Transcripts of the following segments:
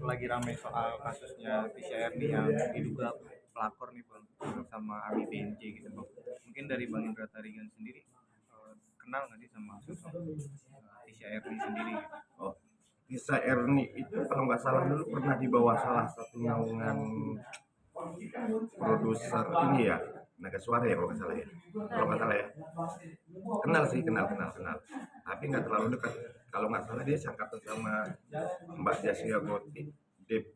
lagi ramai soal kasusnya TCR nih yang diduga pelakor nih bang sama Abi BNJ gitu bang. Mungkin dari Bang Indra Tarigan sendiri kenal nggak sih sama sosok TCR ini sendiri? Oh, Kisah Erni itu kalau nggak salah dulu pernah dibawa salah satu naungan produser ini ya, Naga Suara ya kalau nggak salah ya. Kalau nggak salah ya. Kenal sih, kenal. Tapi nggak terlalu dekat. Kalau nggak salah dia sangkatan sama Mbak Jasia Gotik,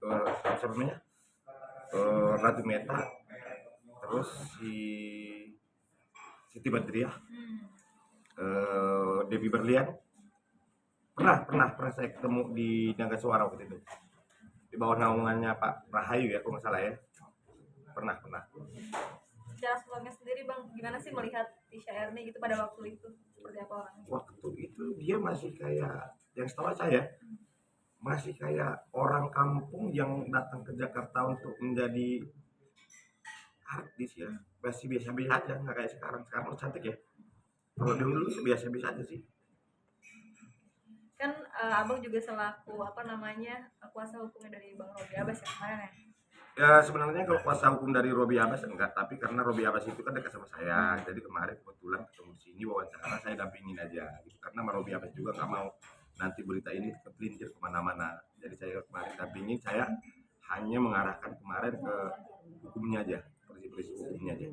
apa namanya, Ratu Meta, terus si Siti Badriah, Debbie Berlian. Pernah saya ketemu di Naga Suara waktu itu. Di bawah naungannya Pak Rahayu ya, kalau nggak salah ya. Pernah. Secara keluarga sendiri bang, gimana sih melihat Tisha Erni gitu pada waktu itu? Seperti apa orangnya? Waktu itu dia masih kayak, yang setahu saya, masih kayak orang kampung yang datang ke Jakarta untuk menjadi artis ya. Masih biasa-biasa aja, nggak kayak sekarang. Sekarang cantik ya. Kalau dulu biasa-biasa aja sih. Kan abang juga selaku kuasa hukumnya dari Bang Robi Abbas ya kemarin ya? Ya sebenarnya kalau kuasa hukum dari Robi Abbas enggak, tapi karena Robi Abbas itu kan dekat sama saya, jadi kemarin kebetulan ketemu di sini wawancara, saya dampingin aja gitu. Karena Robi Abbas juga nggak mau nanti berita ini terpelintir kemana-mana, jadi saya kemarin dampingin, saya hanya mengarahkan kemarin ke hukumnya aja, prinsip hukumnya aja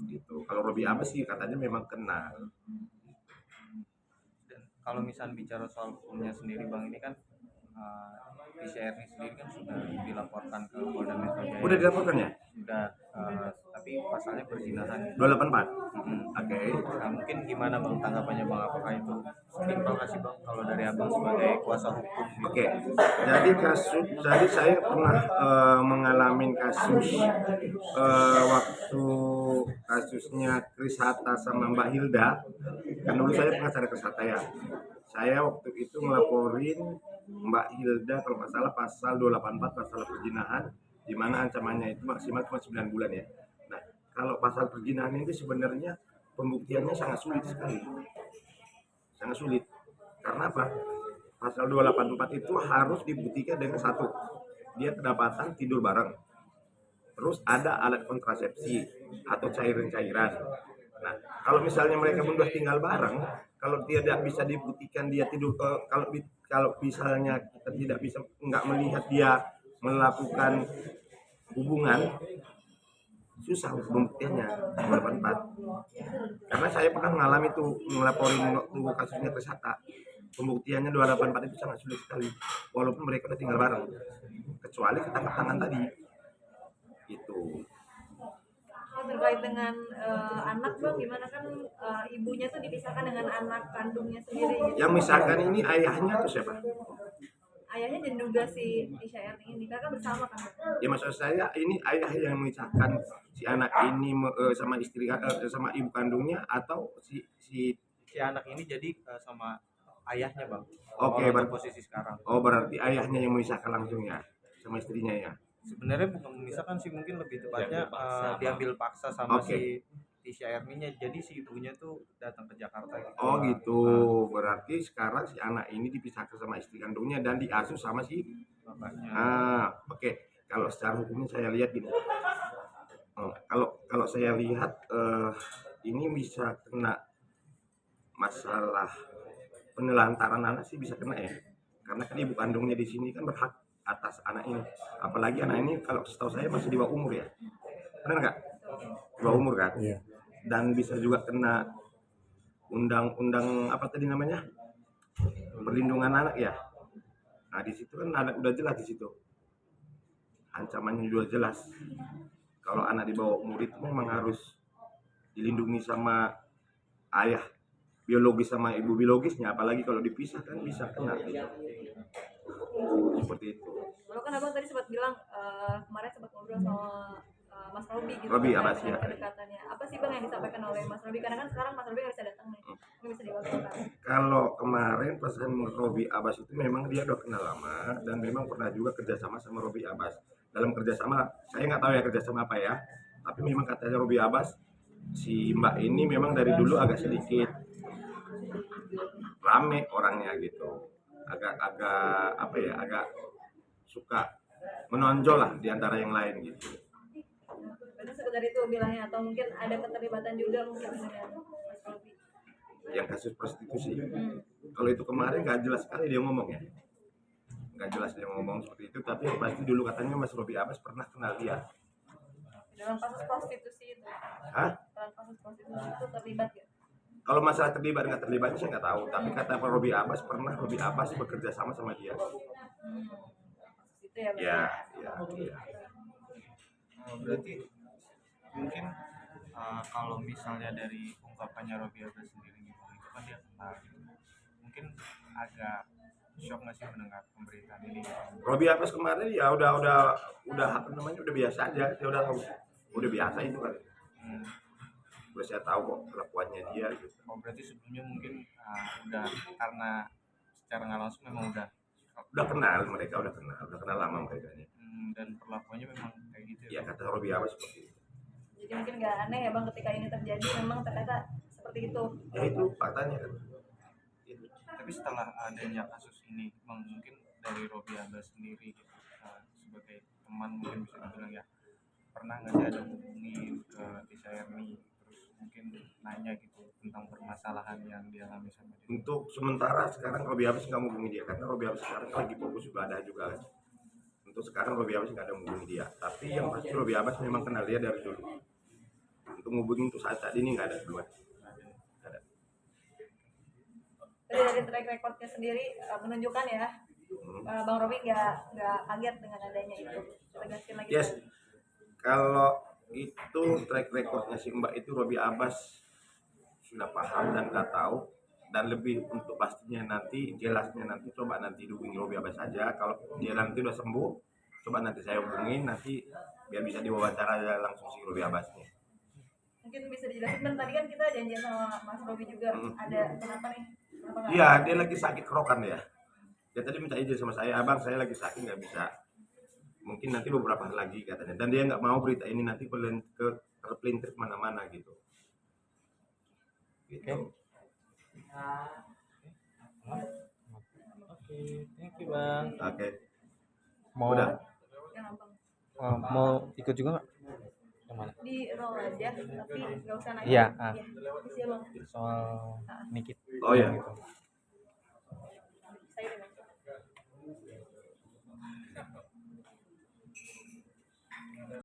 gitu. Kalau Robi Abbas sih katanya memang kenal. Dan kalau misalnya bicara soal hukumnya sendiri bang, ini kan TCR ini sendiri kan sudah dilaporkan ke Polda Metro Jaya. Udah dilaporkan ya? Sudah, tapi pasalnya perzinahan. 284. Oke. Nah, mungkin gimana bang tanggapannya bang? Apakah itu setimpal nggak sih bang kalau dari abang sebagai kuasa hukum? Oke. Jadi saya pernah mengalami kasus waktu kasusnya Kris Hatta sama Mbak Hilda. Kan dulu saya pengacara Kris Hatta ya. Saya waktu itu ngelaporin Mbak Hilda kalau nggak salah pasal 284 pasal perzinahan, di mana ancamannya itu maksimal cuma 9 bulan ya. Nah, kalau pasal perzinahan ini sebenarnya pembuktiannya sangat sulit sekali. Sangat sulit. Karena apa? Pasal 284 itu harus dibuktikan dengan satu, dia kedapatan tidur bareng. Terus ada alat kontrasepsi atau cairan-cairan. Nah, kalau misalnya mereka berdua tinggal bareng, kalau tidak bisa dibuktikan dia tidur, kalau misalnya kita tidak bisa nggak melihat dia melakukan hubungan, susah pembuktiannya 284. Karena saya pernah mengalami itu ngelaporin waktu kasusnya Trisata, pembuktiannya 284 itu sangat sulit sekali, walaupun mereka udah tinggal bareng, kecuali ketangkap tangan tadi itu. Terkait dengan anak bang, gimana kan ibunya tuh dipisahkan dengan anak kandungnya sendiri gitu. Yang misalkan ini ayahnya tuh siapa? Ayahnya dan juga si Tisha Erni ini, kakak bersama kan? Ya maksud saya ini ayah yang memisahkan si anak ini sama istri sama ibu kandungnya, atau si anak ini jadi sama ayahnya bang. Oke, posisi sekarang. Oh, berarti ayahnya yang memisahkan langsung ya sama istrinya ya. Sebenarnya bukan memisahkan sih, mungkin lebih tepatnya diambil paksa sama si Tisha Erninya, jadi si ibunya tuh datang ke Jakarta gitu. Oh gitu, berarti sekarang si anak ini dipisahkan sama istri kandungnya dan diasuh sama si bapaknya. Oke. Kalau secara hukumnya saya lihat gini, kalau saya lihat ini bisa kena masalah penelantaran anak sih, bisa kena ya, karena kan ibu kandungnya di sini kan berhak atas anak ini, apalagi anak ini kalau setahu saya masih di bawah umur ya, benar nggak? Di bawah umur kan? Iya. Dan bisa juga kena undang-undang apa tadi namanya, perlindungan anak ya. Nah di situ kan anak udah jelas, di situ ancamannya juga jelas. Kalau anak di bawah umur itu memang harus dilindungi sama ayah biologis sama ibu biologisnya, apalagi kalau dipisah kan bisa kena seperti itu. Kalau kan abang tadi sempat bilang kemarin sempat ngobrol sama Mas Robi gitu, Robi Abbas ya. Kedekatannya apa sih bang yang disampaikan oleh Mas Robi, karena kan sekarang Mas Robi nggak bisa datang nih, nggak bisa diwakilkan. Kalau kemarin pesan Robi Abbas itu memang dia udah kenal lama dan memang pernah juga kerjasama sama Robi Abbas. Dalam kerjasama, saya nggak tahu ya kerjasama apa ya, tapi memang katanya Robi Abbas, si Mbak ini memang dari dulu agak sedikit rame orangnya gitu, agak suka menonjol lah di antara yang lain gitu. Berarti sekedar itu bilangnya, atau mungkin ada keterlibatan juga mungkin dengan Mas Robi. Yang kasus prostitusi. Hmm. Kalau itu kemarin nggak jelas sekali dia ngomong ya. Nggak jelas dia ngomong seperti itu, tapi yang pasti dulu katanya Mas Robi Abbas pernah kenal dia. Dalam kasus prostitusi itu, Hah? dalam kasus prostitusi itu terlibat ya? Kalau masalah terlibat nggak terlibatnya saya nggak tahu, tapi kata Pak Robi Abbas pernah Robi Abbas bekerja sama dia. Kasus itu ya berarti. Ya, ya. Berarti mungkin kalau misalnya dari ungkapannya Robi Abbas sendiri gitu, itu kan dia kenal gitu. Mungkin agak shock nggak sih mendengar pemberitaan ini gitu. Robi Abbas kemarin ya udah apa namanya udah biasa aja, dia udah biasa itu kan. Udah saya tahu kok kelakuannya dia gitu. Oh berarti sebelumnya mungkin udah, karena secara nggak langsung memang udah kenal mereka, udah kenal lama mereka nih. Dan perlakuannya memang kayak gitu Ya kata Robi Abbas seperti itu. Jadi mungkin nggak aneh ya Bang ketika ini terjadi memang ternyata seperti itu. Ya itu faktanya kan. Gitu. Tapi setelah adanya kasus ini, Bang, mungkin dari Robi Abbas sendiri gitu, sebagai teman mungkin bisa dibilang ya, pernah nggak sih ada hubungin ke Tisha Erni, terus mungkin nanya gitu tentang permasalahan yang dialami sama dia? Untuk sementara sekarang Robi Abbas nggak menghubungi dia karena Robi Abbas sekarang lagi fokus ibadah juga kan. Untuk sekarang Robi Abbas nggak ada menghubungi dia, tapi yang pasti Robi Abbas memang kenal dia dari dulu. Untuk menghubungi untuk saat ini nggak ada duluan. Jadi dari track recordnya sendiri menunjukkan ya Bang Robi nggak kaget dengan adanya itu. Tegasin lagi. Yes, kalau itu track recordnya si Mbak itu Robi Abbas sudah paham dan nggak tahu, dan lebih untuk pastinya nanti jelasnya nanti coba nanti hubungi Robi Abbas saja. Kalau dia nanti udah sembuh, coba nanti saya hubungin nanti biar bisa diwawancara langsung si Robi Abbasnya. Mungkin bisa dijelasin kan tadi kan kita janjian sama Mas Robi juga ada kenapa nih? Iya, dia lagi sakit kerokan ya. Dia tadi minta izin sama saya, abang saya lagi sakit nggak bisa. Mungkin nanti beberapa hari lagi katanya. Dan dia nggak mau berita ini nanti terpelintir kemana-mana gitu. Gitu. Oke, thank you Bang. Oke. Mau Udah. mau ikut juga nggak? Kemana? Di roll aja tapi nggak usah naik. Iya, Iya, Bang. soal Nikit. Oh ya. Gitu.